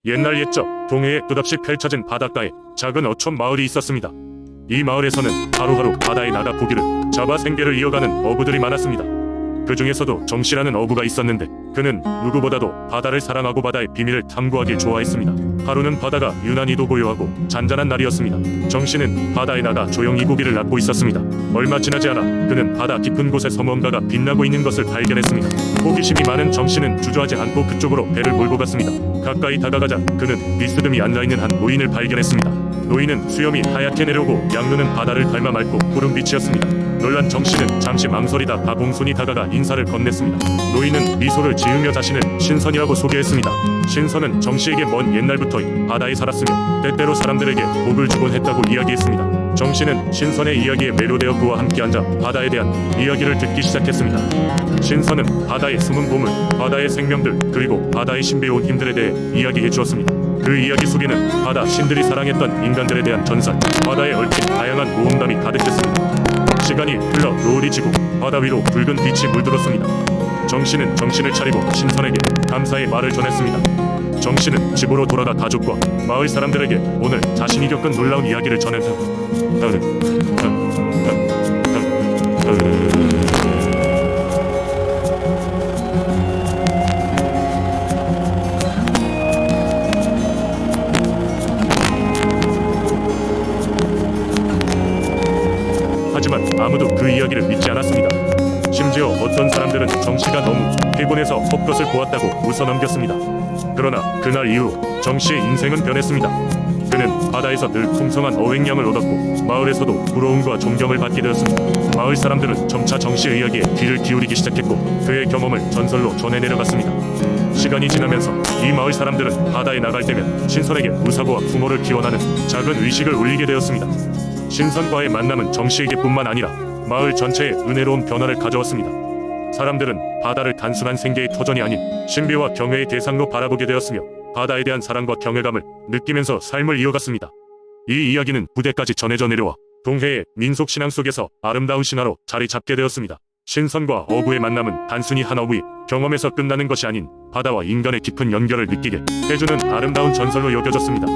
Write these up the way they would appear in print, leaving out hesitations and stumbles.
옛날 옛적 동해에 끝없이 펼쳐진 바닷가에 작은 어촌 마을이 있었습니다. 이 마을에서는 하루하루 바다에 나가 고기를 잡아 생계를 이어가는 어부들이 많았습니다. 그 중에서도 정씨라는 어부가 있었는데 그는 누구보다도 바다를 사랑하고 바다의 비밀을 탐구하길 좋아했습니다. 하루는 바다가 유난히도 고요하고 잔잔한 날이었습니다. 정씨는 바다에 나가 조용히 고기를 낚고 있었습니다. 얼마 지나지 않아 그는 바다 깊은 곳에서 뭔가가 빛나고 있는 것을 발견했습니다. 호기심이 많은 정씨는 주저하지 않고 그쪽으로 배를 몰고 갔습니다. 가까이 다가가자 그는 비스듬히 앉아있는 한 노인을 발견했습니다. 노인은 수염이 하얗게 내려오고 양눈은 바다를 닮아 맑고 푸른빛이었습니다. 놀란 정씨는 잠시 망설이다 가공손히 다가가 인사를 건넸습니다. 노인은 미소를 지으며 자신을 신선이라고 소개했습니다. 신선은 정씨에게 먼 옛날부터 바다에 살았으며 때때로 사람들에게 복을 주곤 했다고 이야기했습니다. 정씨는 신선의 이야기에 매료되어 그와 함께 앉아 바다에 대한 이야기를 듣기 시작했습니다. 신선은 바다의 숨은 보물, 바다의 생명들, 그리고 바다의 신비로운 힘들에 대해 이야기해 주었습니다. 그 이야기 속에는 바다 신들이 사랑했던 인간들에 대한 전설, 바다에 얽힌 다양한 모험담이 가득했습니다. 시간이 흘러 노을이 지고 바다 위로 붉은 빛이 물들었습니다. 정씨는 정신을 차리고 신선에게 감사의 말을 전했습니다. 정씨는 집으로 돌아가 가족과 마을 사람들에게 오늘 자신이 겪은 놀라운 이야기를 전했습니다. 하지만 아무도 그 이야기를 믿지 않았습니다. 심지어 어떤 사람들은 정씨가 너무 피곤해서 헛것을 보았다고 웃어넘겼습니다. 그러나 그날 이후 정씨의 인생은 변했습니다. 그는 바다에서 늘 풍성한 어획량을 얻었고 마을에서도 부러움과 존경을 받게 되었습니다. 마을 사람들은 점차 정씨의 이야기에 귀를 기울이기 시작했고 그의 경험을 전설로 전해 내려갔습니다. 시간이 지나면서 이 마을 사람들은 바다에 나갈 때면 신선에게 무사고와 풍어를 기원하는 작은 의식을 올리게 되었습니다. 신선과의 만남은 정씨에게뿐만 아니라 마을 전체에 은혜로운 변화를 가져왔습니다. 사람들은 바다를 단순한 생계의 터전이 아닌 신비와 경외의 대상로 바라보게 되었으며 바다에 대한 사랑과 경외감을 느끼면서 삶을 이어갔습니다. 이 이야기는 부대까지 전해져 내려와 동해의 민속신앙 속에서 아름다운 신화로 자리 잡게 되었습니다. 신선과 어부의 만남은 단순히 한 어부의 경험에서 끝나는 것이 아닌 바다와 인간의 깊은 연결을 느끼게 해주는 아름다운 전설로 여겨졌습니다.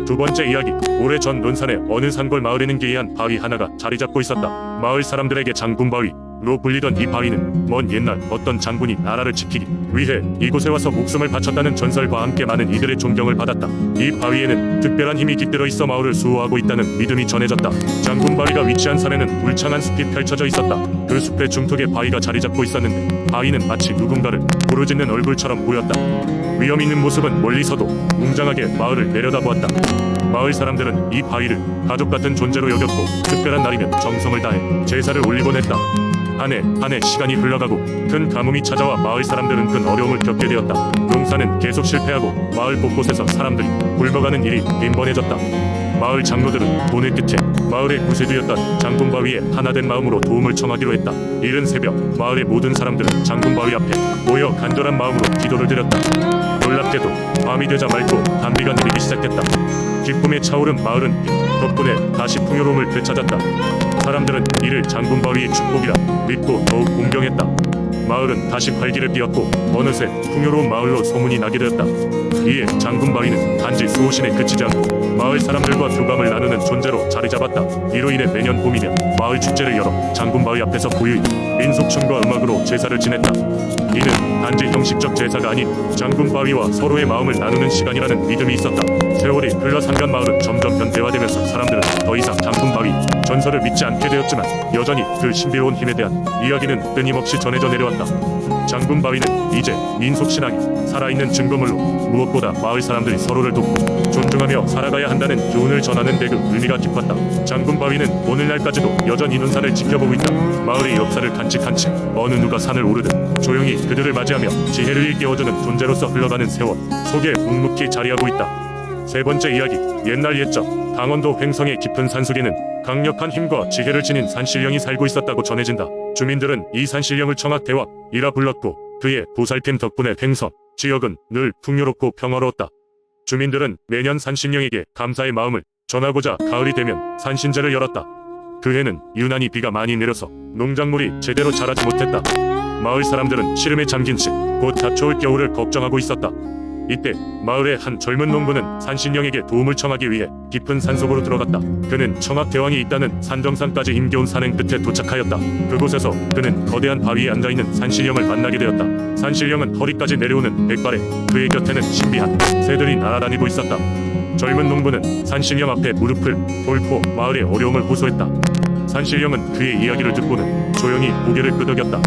두 번째 이야기, 오래전 논산의 어느 산골 마을에는 기이한 바위 하나가 자리 잡고 있었다. 마을 사람들에게 장군바위로 불리던 이 바위는 먼 옛날 어떤 장군이 나라를 지키기 위해 이곳에 와서 목숨을 바쳤다는 전설과 함께 많은 이들의 존경을 받았다. 이 바위에는 특별한 힘이 깃들어 있어 마을을 수호하고 있다는 믿음이 전해졌다. 장군바위가 위치한 산에는 울창한 숲이 펼쳐져 있었다. 그 숲의 중턱에 바위가 자리 잡고 있었는데 바위는 마치 누군가를 부르짖는 얼굴처럼 보였다. 위험 있는 모습은 멀리서도 웅장하게 마을을 내려다보았다. 마을 사람들은 이 바위를 가족 같은 존재로 여겼고 특별한 날이면 정성을 다해 제사를 올리곤 했다. 한 해 시간이 흘러가고 큰 가뭄이 찾아와 마을 사람들은 큰 어려움을 겪게 되었다. 농사는 계속 실패하고 마을 곳곳에서 사람들이 굶어가는 일이 빈번해졌다. 마을 장로들은 돈의 끝에 마을의 구세주였던 장군바위에 하나된 마음으로 도움을 청하기로 했다. 이른 새벽 마을의 모든 사람들은 장군바위 앞에 모여 간절한 마음으로 기도를 드렸다. 놀랍게도 밤이 되자 맑고 단비가 내리기 시작했다. 기쁨에 차오른 마을은 덕분에 다시 풍요로움을 되찾았다. 사람들은 이를 장군바위의 축복이라 믿고 더욱 공경했다. 마을은 다시 활기를 띠었고 어느새 풍요로운 마을로 소문이 나게 되었다. 이에 장군바위는 단지 수호신에 그치지 않고 마을 사람들과 교감을 나누는 존재로 자리 잡았다. 이로 인해 매년 봄이면 마을 축제를 열어 장군바위 앞에서 고유의 민속춤과 음악으로 제사를 지냈다. 이는 단지 형식적 제사가 아닌 장군바위와 서로의 마음을 나누는 시간이라는 믿음이 있었다. 세월이 흘러 산간 마을은 점점 현대화되면서 사람들은 더 이상 장군바위 전설을 믿지 않게 되었지만 여전히 그 신비로운 힘에 대한 이야기는 끊임없이 전해져 내려왔다. 장군바위는 이제 민속신앙이 살아있는 증거물로 무엇보다 마을 사람들이 서로를 돕고 존중하며 살아가야 한다는 교훈을 전하는 데 그 의미가 깊었다. 장군바위는 오늘날까지도 여전히 논산을 지켜보고 있다. 마을의 역사를 간직한 채 어느 누가 산을 오르든 조용히 그들을 맞이하며 지혜를 일깨워주는 존재로서 흘러가는 세월 속에 묵묵히 자리하고 있다. 세 번째 이야기, 옛날 옛적 강원도 횡성의 깊은 산속에는 강력한 힘과 지혜를 지닌 산신령이 살고 있었다고 전해진다. 주민들은 이 산신령을 청학대왕이라 불렀고 그의 보살핌 덕분에 횡성 지역은 늘 풍요롭고 평화로웠다. 주민들은 매년 산신령에게 감사의 마음을 전하고자 가을이 되면 산신제를 열었다. 그 해는 유난히 비가 많이 내려서 농작물이 제대로 자라지 못했다. 마을 사람들은 시름에 잠긴 채 곧 닥쳐올 겨울을 걱정하고 있었다. 이때 마을의 한 젊은 농부는 산신령에게 도움을 청하기 위해 깊은 산속으로 들어갔다. 그는 청학대왕이 있다는 산정산까지 힘겨운 산행 끝에 도착하였다. 그곳에서 그는 거대한 바위에 앉아있는 산신령을 만나게 되었다. 산신령은 허리까지 내려오는 백발에 그의 곁에는 신비한 새들이 날아다니고 있었다. 젊은 농부는 산신령 앞에 무릎을 꿇고 마을의 어려움을 호소했다. 산신령은 그의 이야기를 듣고는 조용히 고개를 끄덕였다.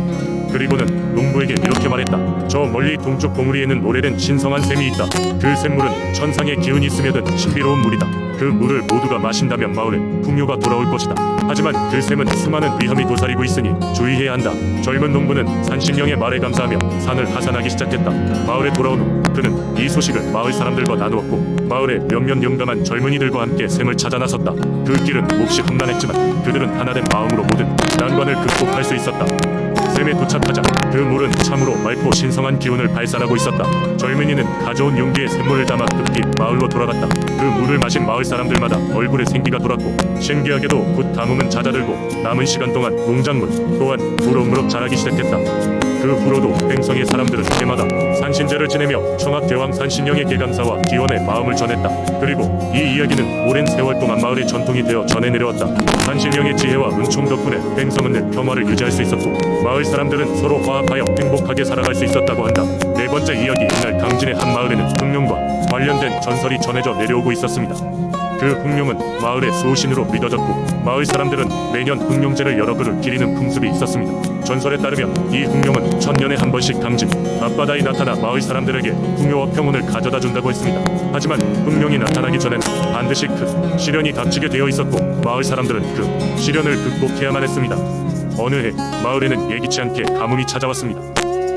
그리고는 농부에게 이렇게 말했다. 저 멀리 동쪽 봉우리에는 오래된 신성한 샘이 있다. 그 샘물은 천상의 기운이 스며든 신비로운 물이다. 그 물을 모두가 마신다면 마을에 풍요가 돌아올 것이다. 하지만 그 샘은 수많은 위험이 도사리고 있으니 주의해야 한다. 젊은 농부는 산신령의 말에 감사하며 산을 하산하기 시작했다. 마을에 돌아온 후 그는 이 소식을 마을 사람들과 나누었고 마을의 몇몇 용감한 젊은이들과 함께 샘을 찾아 나섰다. 그 길은 몹시 험난했지만 그들은 하나된 마음으로 모든 난관을 극복할 수 있었다. 샘에 도착하자 그 물은 참으로 맑고 신성한 기운을 발산하고 있었다. 젊은이는 가져온 용기에 샘물을 담아 급히 마을로 돌아갔다. 그 물을 마신 마을 사람들마다 얼굴에 생기가 돌았고 신기하게도 곧 가뭄은 잦아들고 남은 시간 동안 농작물 또한 무럭무럭 자라기 시작했다. 그 후로도 횡성의 사람들은 해마다 산신제를 지내며 청학대왕 산신령에게 감사와 기원의 마음을 전했다. 그리고 이 이야기는 오랜 세월 동안 마을의 전통이 되어 전해 내려왔다. 산신령의 지혜와 은총 덕분에 횡성은 늘 평화를 유지할 수 있었고 마을 사람들은 서로 화합하여 행복하게 살아갈 수 있었다고 한다. 네 번째 이야기. 이날 강진의 한 마을에는 흑룡과 관련된 전설이 전해져 내려오고 있었습니다. 그 흑룡은 마을의 수호신으로 믿어졌고 마을 사람들은 매년 흑룡제를 여러 그루 기리는 풍습이 있었습니다. 전설에 따르면 이 흑룡은 천년에 한 번씩 강진 앞바다에 나타나 마을 사람들에게 풍요와 평온을 가져다 준다고 했습니다. 하지만 흑룡이 나타나기 전에는 반드시 큰 시련이 닥치게 되어 있었고 마을 사람들은 그 시련을 극복해야만 했습니다. 어느 해 마을에는 예기치 않게 가뭄이 찾아왔습니다.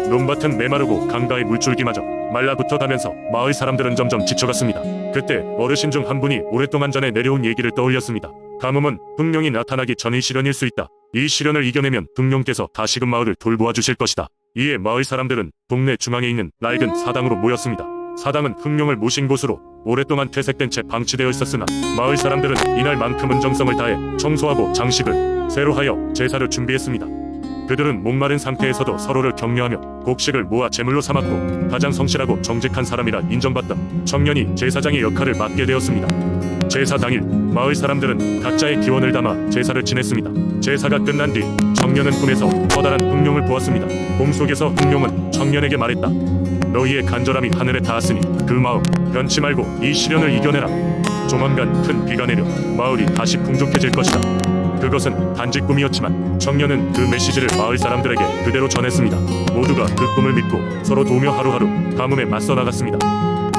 논밭은 메마르고 강가의 물줄기마저 말라붙어 가면서 마을 사람들은 점점 지쳐갔습니다. 그때 어르신 중 한 분이 오랫동안 전에 내려온 얘기를 떠올렸습니다. 가뭄은 흑룡이 나타나기 전의 시련일 수 있다. 이 시련을 이겨내면 흑룡께서 다시금 마을을 돌보아 주실 것이다. 이에 마을 사람들은 동네 중앙에 있는 낡은 사당으로 모였습니다. 사당은 흑룡을 모신 곳으로 오랫동안 퇴색된 채 방치되어 있었으나 마을 사람들은 이날만큼은 정성을 다해 청소하고 장식을 새로 하여 제사를 준비했습니다. 그들은 목마른 상태에서도 서로를 격려하며 곡식을 모아 제물로 삼았고 가장 성실하고 정직한 사람이라 인정받던 청년이 제사장의 역할을 맡게 되었습니다. 제사 당일 마을 사람들은 각자의 기원을 담아 제사를 지냈습니다. 제사가 끝난 뒤 청년은 꿈에서 커다란 흑룡을 보았습니다. 꿈속에서 흑룡은 청년에게 말했다. 너희의 간절함이 하늘에 닿았으니 그 마음 변치 말고 이 시련을 이겨내라. 조만간 큰 비가 내려 마을이 다시 풍족해질 것이다. 그것은 단지 꿈이었지만 청년은 그 메시지를 마을 사람들에게 그대로 전했습니다. 모두가 그 꿈을 믿고 서로 도우며 하루하루 가뭄에 맞서 나갔습니다.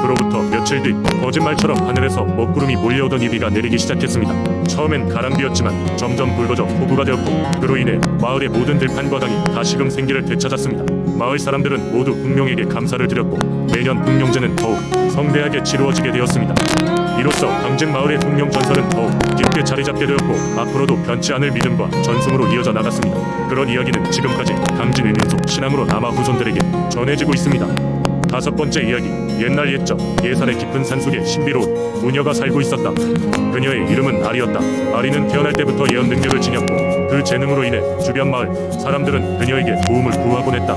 그로부터 며칠 뒤 거짓말처럼 하늘에서 먹구름이 몰려오던 이 비가 내리기 시작했습니다. 처음엔 가랑비였지만 점점 굵어져 폭우가 되었고 그로 인해 마을의 모든 들판과 강이 다시금 생기를 되찾았습니다. 마을 사람들은 모두 흑룡에게 감사를 드렸고 매년 흑룡제는 더욱 성대하게 치루어지게 되었습니다. 이로써 강진 마을의 흑룡 전설은 더욱 깊게 자리 잡게 되었고 앞으로도 변치 않을 믿음과 전승으로 이어져 나갔습니다. 그런 이야기는 지금까지 강진의 민속 신앙으로 남아 후손들에게 전해지고 있습니다. 다섯 번째 이야기. 옛날 옛적 예산의 깊은 산속에 신비로운 무녀가 살고 있었다. 그녀의 이름은 아리였다. 아리는 태어날 때부터 예언 능력을 지녔고 그 재능으로 인해 주변 마을 사람들은 그녀에게 도움을 구하곤 했다.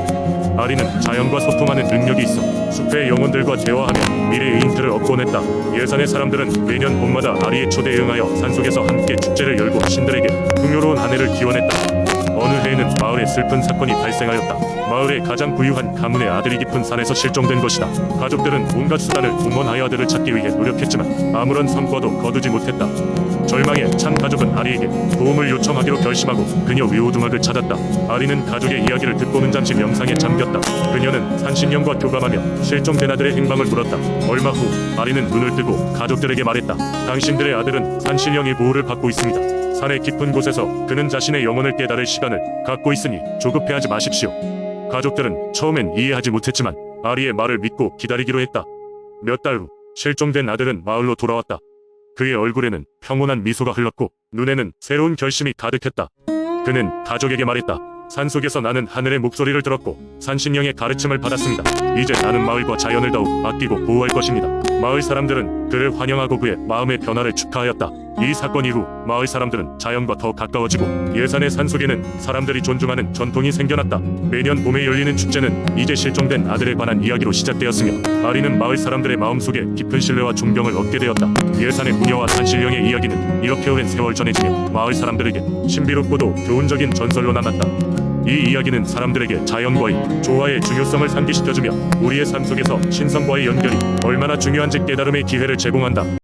아리는 자연과 소통하는 능력이 있어 숲의 영혼들과 대화하며 미래의 힌트를 얻곤 했다. 예산의 사람들은 매년 봄마다 아리의 초대에 응하여 산속에서 함께 축제를 열고 신들에게 풍요로운 한 해를 기원했다. 어느 해에는 마을에 슬픈 사건이 발생하였다. 마을의 가장 부유한 가문의 아들이 깊은 산에서 실종된 것이다. 가족들은 온갖 수단을 동원하여 아들을 찾기 위해 노력했지만 아무런 성과도 거두지 못했다. 절망에 찬 가족은 아리에게 도움을 요청하기로 결심하고 그녀 위호둥학을 찾았다. 아리는 가족의 이야기를 듣고는 잠시 명상에 잠겼다. 그녀는 산신령과 교감하며 실종된 아들의 행방을 물었다. 얼마 후 아리는 눈을 뜨고 가족들에게 말했다. 당신들의 아들은 산신령의 보호를 받고 있습니다. 산의 깊은 곳에서 그는 자신의 영혼을 깨달을 시간을 갖고 있으니 조급해하지 마십시오. 가족들은 처음엔 이해하지 못했지만 아리의 말을 믿고 기다리기로 했다. 몇 달 후 실종된 아들은 마을로 돌아왔다. 그의 얼굴에는 평온한 미소가 흘렀고 눈에는 새로운 결심이 가득했다. 그는 가족에게 말했다. 산속에서 나는 하늘의 목소리를 들었고 산신령의 가르침을 받았습니다. 이제 나는 마을과 자연을 더욱 아끼고 보호할 것입니다. 마을 사람들은 그를 환영하고 그의 마음의 변화를 축하하였다. 이 사건 이후 마을 사람들은 자연과 더 가까워지고 예산의 산속에는 사람들이 존중하는 전통이 생겨났다. 매년 봄에 열리는 축제는 이제 실종된 아들에 관한 이야기로 시작되었으며 아리는 마을 사람들의 마음속에 깊은 신뢰와 존경을 얻게 되었다. 예산의 무녀와 산신령의 이야기는 이렇게 오랜 세월 전해지며 마을 사람들에게 신비롭고도 교훈적인 전설로 남았다. 이 이야기는 사람들에게 자연과의 조화의 중요성을 상기시켜주며 우리의 삶 속에서 신성과의 연결이 얼마나 중요한지 깨달음의 기회를 제공한다.